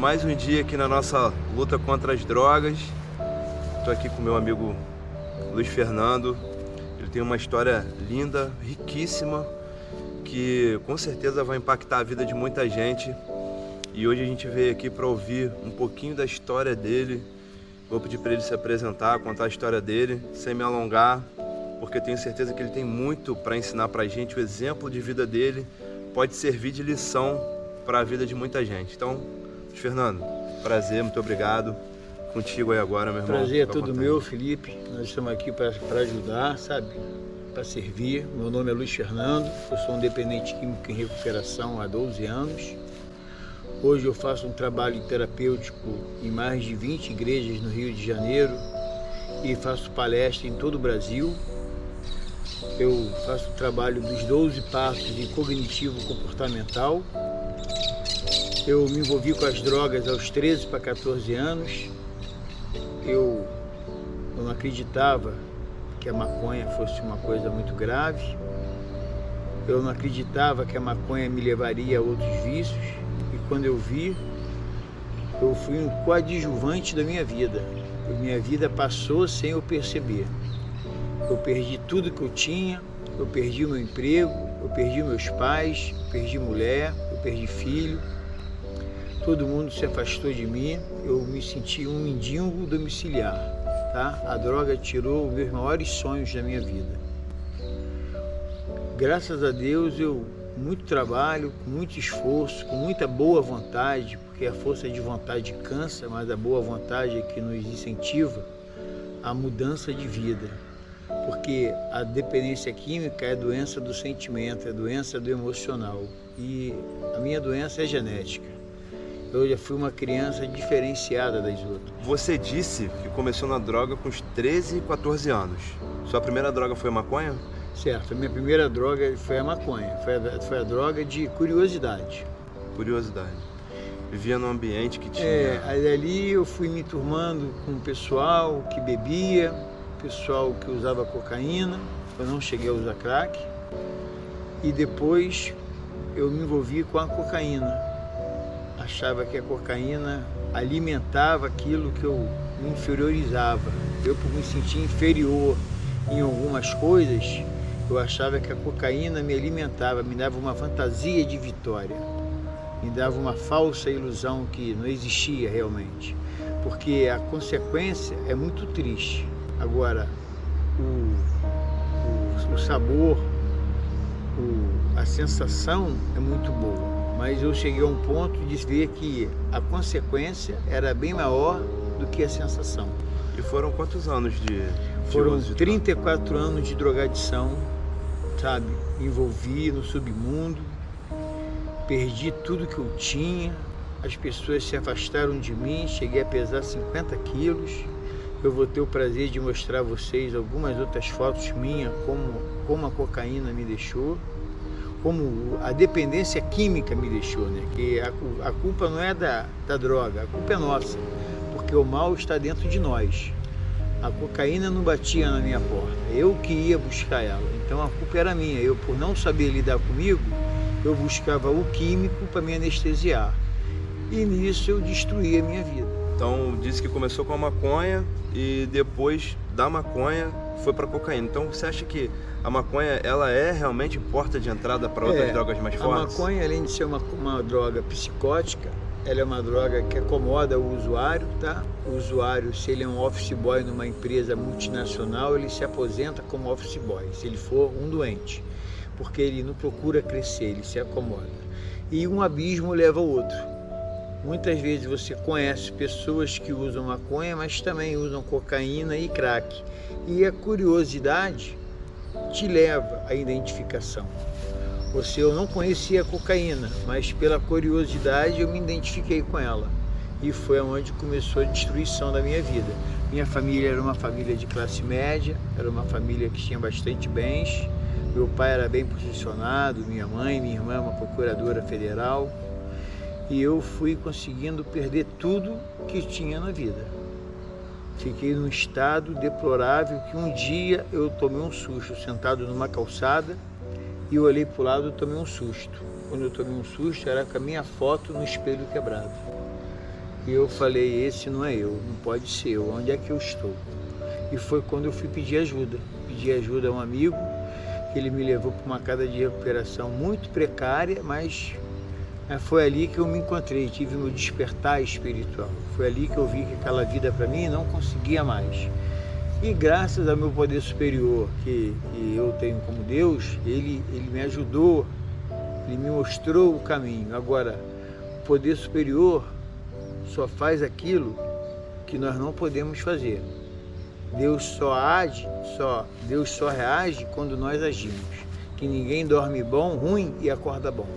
mais um dia aqui na nossa luta contra as drogas. Estou aqui com meu amigo Luiz Fernando. Ele tem uma história linda, riquíssima, que com certeza vai impactar a vida de muita gente. E hoje a gente veio aqui para ouvir um pouquinho da história dele. Vou pedir para ele se apresentar, contar a história dele, sem me alongar, porque tenho certeza que ele tem muito para ensinar para a gente. O exemplo de vida dele pode servir de lição para a vida de muita gente. Então, Luiz Fernando, prazer, muito obrigado. Contigo aí agora, meu irmão. Prazer é todo meu, Felipe. Nós estamos aqui para ajudar, sabe? Para servir. Meu nome é Luiz Fernando, eu sou um dependente químico em recuperação há 12 anos. Hoje eu faço um trabalho terapêutico em mais de 20 igrejas no Rio de Janeiro e faço palestra em todo o Brasil. Eu faço o trabalho dos 12 passos de cognitivo comportamental. Eu me envolvi com as drogas aos 13 para 14 anos. Eu não acreditava que a maconha fosse uma coisa muito grave. Eu não acreditava que a maconha me levaria a outros vícios. E quando eu vi, eu fui um coadjuvante da minha vida. Minha vida passou sem eu perceber. Eu perdi tudo que eu tinha, eu perdi o meu emprego, eu perdi meus pais, eu perdi mulher, eu perdi filho. Todo mundo se afastou de mim, eu me senti um mendigo domiciliar, tá? A droga tirou os meus maiores sonhos da minha vida. Graças a Deus, muito trabalho, com muito esforço, com muita boa vontade, porque a força de vontade cansa, mas a boa vontade é que nos incentiva a mudança de vida. Porque a dependência química é doença do sentimento, é doença do emocional. E a minha doença é genética. Eu já fui uma criança diferenciada das outras. Você disse que começou na droga com uns 13, 14 anos. Sua primeira droga foi a maconha? Certo, a minha primeira droga foi a maconha, foi a droga de curiosidade. Curiosidade. Vivia num ambiente que tinha... Aí ali eu fui me turmando com o pessoal que bebia, pessoal que usava cocaína, eu não cheguei a usar crack. E depois eu me envolvi com a cocaína. Achava que a cocaína alimentava aquilo que eu me inferiorizava. Eu, por me sentir inferior em algumas coisas, eu achava que a cocaína me alimentava, me dava uma fantasia de vitória, me dava uma falsa ilusão que não existia realmente, porque a consequência é muito triste. Agora, o sabor, a sensação é muito boa, mas eu cheguei a um ponto de ver que a consequência era bem maior do que a sensação. E foram quantos anos de Foram uso de 34 anos de drogadição, sabe? Me envolvi no submundo, perdi tudo que eu tinha, as pessoas se afastaram de mim, cheguei a pesar 50 quilos. Eu vou ter o prazer de mostrar a vocês algumas outras fotos minhas, como a cocaína me deixou, como a dependência química me deixou, né? Que a culpa não é da droga, a culpa é nossa, porque o mal está dentro de nós. A cocaína não batia na minha porta, eu que ia buscar ela, então a culpa era minha. Eu, por não saber lidar comigo, eu buscava o químico para me anestesiar, e nisso eu destruí a minha vida. Então, disse que começou com a maconha e depois da maconha foi para cocaína. Então, você acha que a maconha ela é realmente porta de entrada para outras drogas mais fortes? A maconha, além de ser uma droga psicótica, ela é uma droga que acomoda o usuário, tá? O usuário, se ele é um office boy numa empresa multinacional, ele se aposenta como office boy, se ele for um doente, porque ele não procura crescer, ele se acomoda. E um abismo leva ao outro. Muitas vezes você conhece pessoas que usam maconha, mas também usam cocaína e crack. E a curiosidade te leva à identificação. Eu não conhecia a cocaína, mas pela curiosidade eu me identifiquei com ela. E foi onde começou a destruição da minha vida. Minha família era uma família de classe média, era uma família que tinha bastante bens. Meu pai era bem posicionado, minha mãe, minha irmã, uma procuradora federal. E eu fui conseguindo perder tudo que tinha na vida. Fiquei num estado deplorável que um dia eu tomei um susto, sentado numa calçada, e eu olhei para o lado e tomei um susto. Quando eu tomei um susto, era com a minha foto no espelho quebrado. E eu falei, esse não é eu, não pode ser eu, onde é que eu estou? E foi quando eu fui pedir ajuda. Pedi ajuda a um amigo, que ele me levou para uma casa de recuperação muito precária, mas foi ali que eu me encontrei, tive meu despertar espiritual. Foi ali que eu vi que aquela vida para mim não conseguia mais. E graças ao meu poder superior, que eu tenho como Deus, ele me ajudou, ele me mostrou o caminho. Agora, o poder superior só faz aquilo que nós não podemos fazer. Deus só reage quando nós agimos. Que ninguém dorme bom, ruim e acorda bom.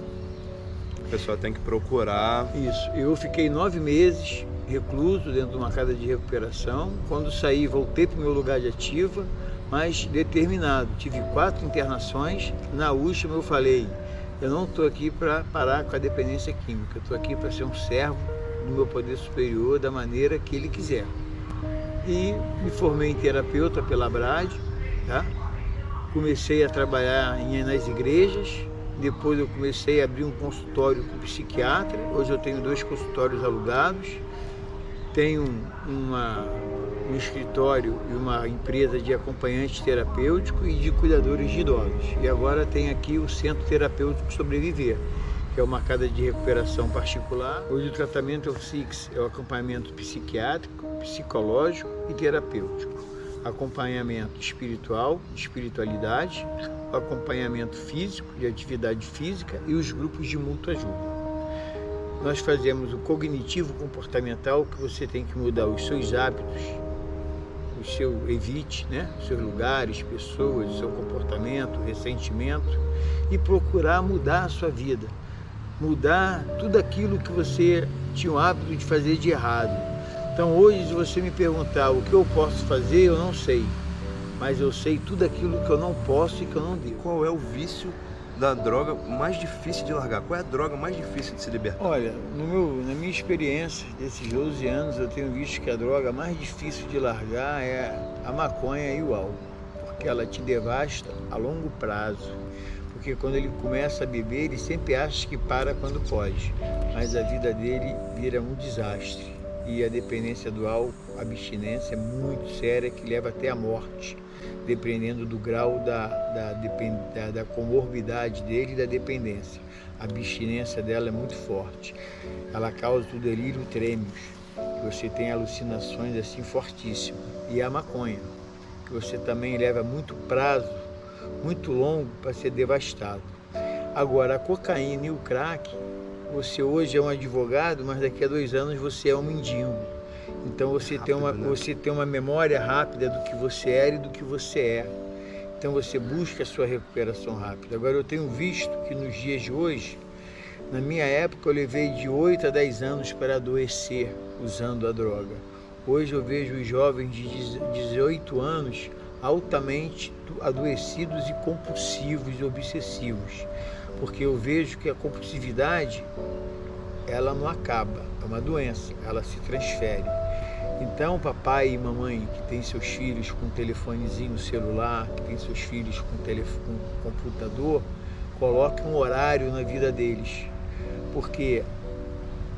A pessoa tem que procurar. Isso. Eu fiquei 9 meses recluso dentro de uma casa de recuperação. Quando saí, voltei para o meu lugar de ativa, mas determinado. Tive 4 internações. Na última eu falei, eu não estou aqui para parar com a dependência química. Eu estou aqui para ser um servo do meu poder superior da maneira que ele quiser. E me formei em terapeuta pela Brade, tá? Comecei a trabalhar nas igrejas, depois eu comecei a abrir um consultório com psiquiatra, hoje eu tenho 2 consultórios alugados, tenho um escritório e uma empresa de acompanhante terapêutico e de cuidadores de idosos. E agora tem aqui o Centro Terapêutico Sobreviver, que é uma casa de recuperação particular. Hoje o tratamento é o SIX, é o acompanhamento psiquiátrico, psicológico e terapêutico. Acompanhamento espiritual, de espiritualidade, acompanhamento físico, de atividade física e os grupos de mútua ajuda. Nós fazemos o cognitivo comportamental, que você tem que mudar os seus hábitos, o seu evite, né? Os seus lugares, pessoas, o seu comportamento, ressentimento e procurar mudar a sua vida. Mudar tudo aquilo que você tinha o hábito de fazer de errado. Então hoje, se você me perguntar o que eu posso fazer, eu não sei. Mas eu sei tudo aquilo que eu não posso e que eu não devo. Qual é o vício da droga mais difícil de largar? Qual é a droga mais difícil de se libertar? Olha, na minha experiência desses 12 anos, eu tenho visto que a droga mais difícil de largar é a maconha e o álcool. Porque ela te devasta a longo prazo. Porque quando ele começa a beber, ele sempre acha que para quando pode, mas a vida dele vira um desastre. E a dependência do álcool, a abstinência é muito séria, que leva até a morte, dependendo do grau da comorbidade dele e da dependência. A abstinência dela é muito forte. Ela causa o delírio trêmios, você tem alucinações assim fortíssimas. E a maconha, que você também leva muito prazo, muito longo para ser devastado. Agora, a cocaína e o crack, você hoje é um advogado, mas daqui a 2 anos você é um mendigo. Então você tem uma memória rápida do que você era e do que você é. Então você busca a sua recuperação rápida. Agora eu tenho visto que nos dias de hoje, na minha época eu levei de 8 a 10 anos para adoecer usando a droga. Hoje eu vejo os jovens de 18 anos altamente adoecidos e compulsivos e obsessivos, porque eu vejo que a compulsividade ela não acaba, é uma doença, ela se transfere. Então papai e mamãe que tem seus filhos com um telefonezinho celular, que tem seus filhos com computador, coloque um horário na vida deles, porque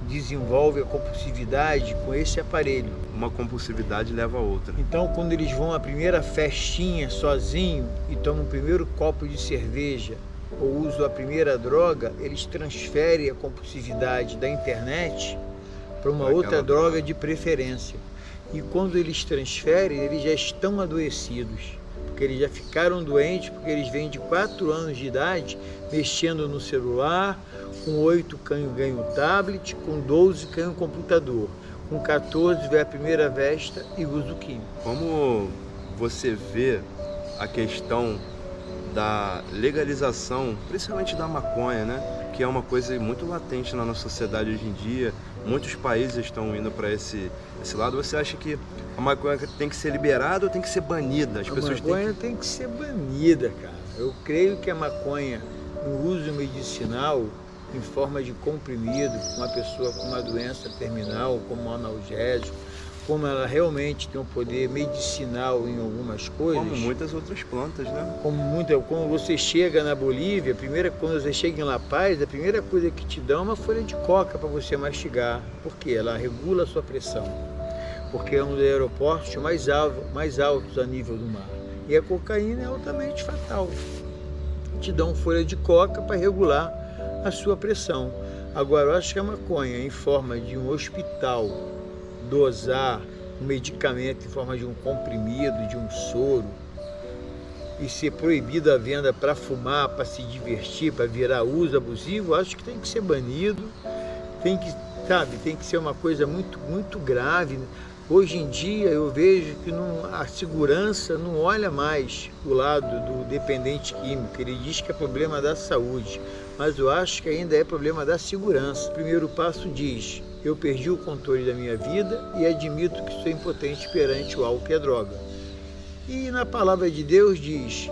desenvolve a compulsividade com esse aparelho. Uma compulsividade leva a outra. Então, quando eles vão à primeira festinha sozinho e tomam o primeiro copo de cerveja ou usam a primeira droga, eles transferem a compulsividade da internet para uma outra droga de preferência. E quando eles transferem, eles já estão adoecidos, porque eles já ficaram doentes, porque eles vêm de 4 anos de idade mexendo no celular, com 8 ganham o tablet, com 12 ganham o computador, com 14 vê a primeira vesta e usa o químico. Como você vê a questão da legalização, principalmente da maconha, né? Que é uma coisa muito latente na nossa sociedade hoje em dia. Muitos países estão indo para esse lado. Você acha que a maconha tem que ser liberada ou tem que ser banida? A maconha tem que ser banida, cara. Eu creio que a maconha, no uso medicinal, em forma de comprimido, com uma pessoa com uma doença terminal, como um analgésico, como ela realmente tem um poder medicinal em algumas coisas. Como muitas outras plantas, né? Quando você chega na Bolívia, quando você chega em La Paz, a primeira coisa que te dão é uma folha de coca para você mastigar. Por quê? Ela regula a sua pressão. Porque é um dos aeroportos mais altos a nível do mar. E a cocaína é altamente fatal. Te dão folha de coca para regular a sua pressão. Agora, eu acho que a maconha, em forma de um hospital, dosar um medicamento em forma de um comprimido, de um soro, e ser proibida a venda para fumar, para se divertir, para virar uso abusivo, acho que tem que ser banido, tem que ser uma coisa muito, muito grave. Hoje em dia eu vejo que a segurança não olha mais o lado do dependente químico, ele diz que é problema da saúde, mas eu acho que ainda é problema da segurança. O primeiro passo diz: eu perdi o controle da minha vida e admito que sou impotente perante o álcool e a droga. E na palavra de Deus diz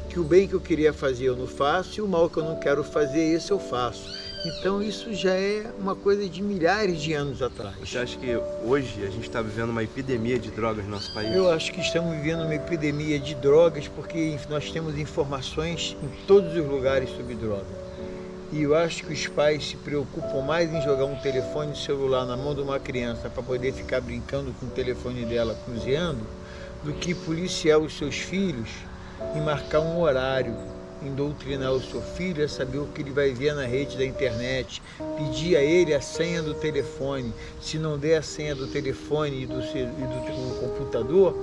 que o bem que eu queria fazer eu não faço e o mal que eu não quero fazer, esse eu faço. Então isso já é uma coisa de milhares de anos atrás. Você acha que hoje a gente está vivendo uma epidemia de drogas no nosso país? Eu acho que estamos vivendo uma epidemia de drogas porque nós temos informações em todos os lugares sobre droga. E eu acho que os pais se preocupam mais em jogar um telefone celular na mão de uma criança para poder ficar brincando com o telefone dela, cruzeando, do que policiar os seus filhos e marcar um horário, em doutrinar o seu filho a saber o que ele vai ver na rede da internet, pedir a ele a senha do telefone. Se não der a senha do telefone e do computador,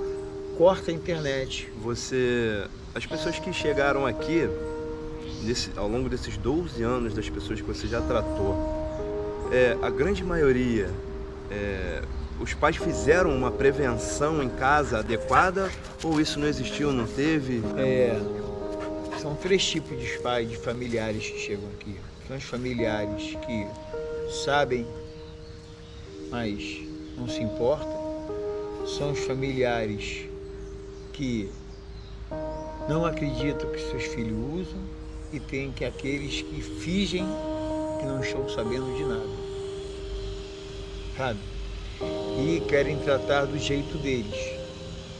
corta a internet. As pessoas que chegaram aqui, ao longo desses 12 anos das pessoas que você já tratou, a grande maioria, os pais fizeram uma prevenção em casa adequada ou isso não existiu, não teve? São 3 tipos de pais, de familiares que chegam aqui. São os familiares que sabem, mas não se importam. São os familiares que não acreditam que seus filhos usam e tem aqueles que fingem que não estão sabendo de nada, sabe? E querem tratar do jeito deles,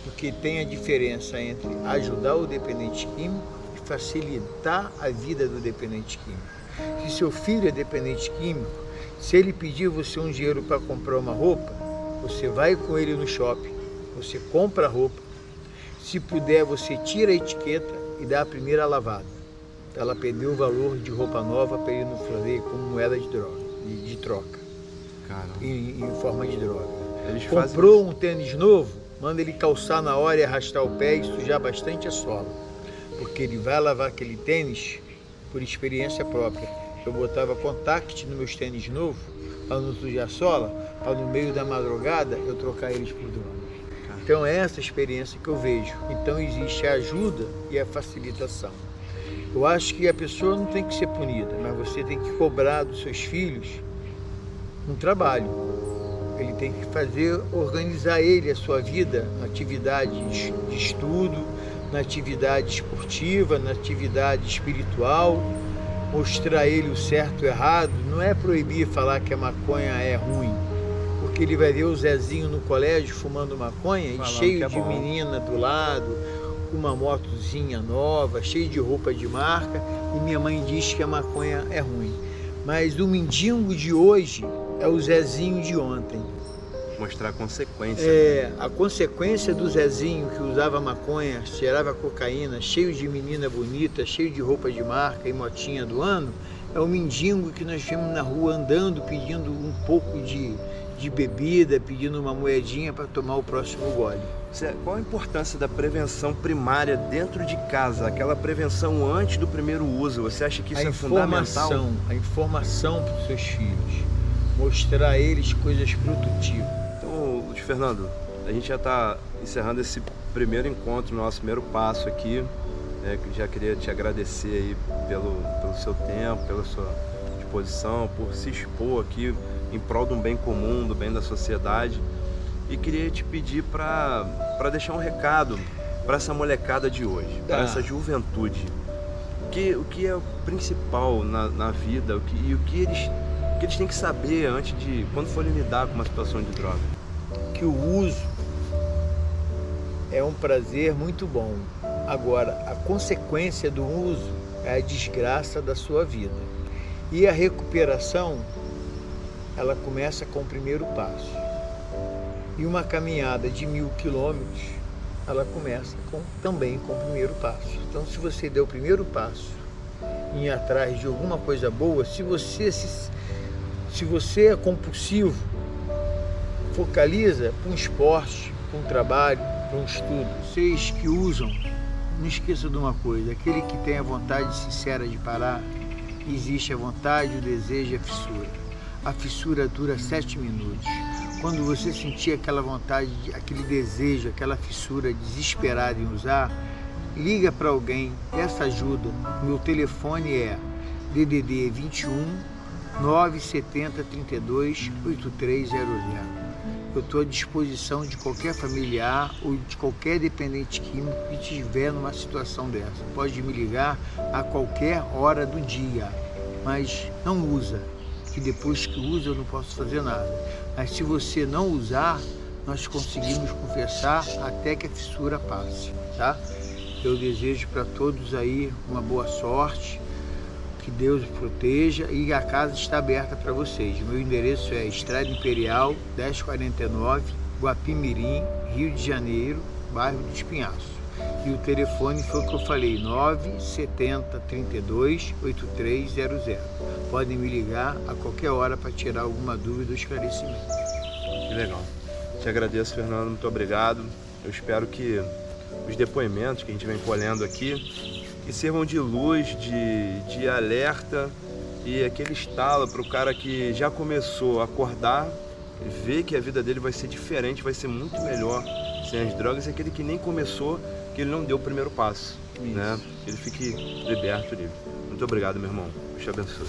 porque tem a diferença entre ajudar o dependente químico facilitar a vida do dependente químico. Se seu filho é dependente químico, se ele pedir você um dinheiro para comprar uma roupa, você vai com ele no shopping, você compra a roupa, se puder você tira a etiqueta e dá a primeira lavada. Ela perdeu o valor de roupa nova para ele não fazer como moeda de droga, de troca, em forma de droga. Comprou um tênis novo, manda ele calçar na hora e arrastar o pé e sujar bastante a sola. Porque ele vai lavar aquele tênis por experiência própria. Eu botava contact nos meus tênis novos, para não sujar a sola, para no meio da madrugada eu trocar eles por drogas. Então é essa experiência que eu vejo. Então existe a ajuda e a facilitação. Eu acho que a pessoa não tem que ser punida, mas você tem que cobrar dos seus filhos um trabalho. Ele tem que organizar a sua vida, na atividade de estudo, na atividade esportiva, na atividade espiritual, mostrar ele o certo e o errado. Não é proibir falar que a maconha é ruim, porque ele vai ver o Zezinho no colégio fumando maconha e cheio de menina do lado, com uma motozinha nova, cheio de roupa de marca, e minha mãe diz que a maconha é ruim. Mas o mendigo de hoje é o Zezinho de ontem. Mostrar a consequência. A consequência do Zezinho que usava maconha, cheirava cocaína, cheio de menina bonita, cheio de roupa de marca e motinha do ano, é o mendigo que nós vemos na rua andando, pedindo um pouco de bebida, pedindo uma moedinha para tomar o próximo gole. Qual a importância da prevenção primária dentro de casa, aquela prevenção antes do primeiro uso? Você acha que isso é fundamental? A informação para os seus filhos, mostrar a eles coisas produtivas. Então, Luiz Fernando, a gente já está encerrando esse primeiro encontro, nosso primeiro passo aqui. Já queria te agradecer aí pelo seu tempo, pela sua disposição, por se expor aqui em prol de um bem comum, do bem da sociedade. E queria te pedir para deixar um recado para essa molecada de hoje, para essa juventude. O que é o principal na vida, o que eles têm que saber antes de, quando forem lidar com uma situação de droga? que o uso é um prazer muito bom. Agora, a consequência do uso é a desgraça da sua vida. E a recuperação, ela começa com o primeiro passo. E uma caminhada de 1000 quilômetros, ela começa também com o primeiro passo. Então, se você der o primeiro passo em ir atrás de alguma coisa boa, se você é compulsivo, focaliza para um esporte, para um trabalho, para um estudo. Vocês que usam, não esqueça de uma coisa, aquele que tem a vontade sincera de parar, existe a vontade, o desejo e a fissura. A fissura dura 7 minutos. Quando você sentir aquela vontade, aquele desejo, aquela fissura desesperada em usar, liga para alguém, peça ajuda. Meu telefone é DDD 21 970 32 8300. Eu estou à disposição de qualquer familiar ou de qualquer dependente químico que estiver numa situação dessa. Pode me ligar a qualquer hora do dia, mas não usa, que depois que usa eu não posso fazer nada. Mas se você não usar, nós conseguimos conversar até que a fissura passe, tá? Eu desejo para todos aí uma boa sorte, que Deus proteja, e a casa está aberta para vocês. Meu endereço é Estrada Imperial 1049, Guapimirim, Rio de Janeiro, bairro do Espinhaço. E o telefone foi o que eu falei, 970 32 8300. Podem me ligar a qualquer hora para tirar alguma dúvida ou esclarecimento. Que legal. Te agradeço, Fernando, muito obrigado. Eu espero que os depoimentos que a gente vem colhendo aqui que sirvam de luz, de alerta e aquele estalo para o cara que já começou a acordar e ver que a vida dele vai ser diferente, vai ser muito melhor sem as drogas, e aquele que nem começou, que ele não deu o primeiro passo, né? Que ele fique liberto, livre. Muito obrigado, meu irmão. Deus te abençoe.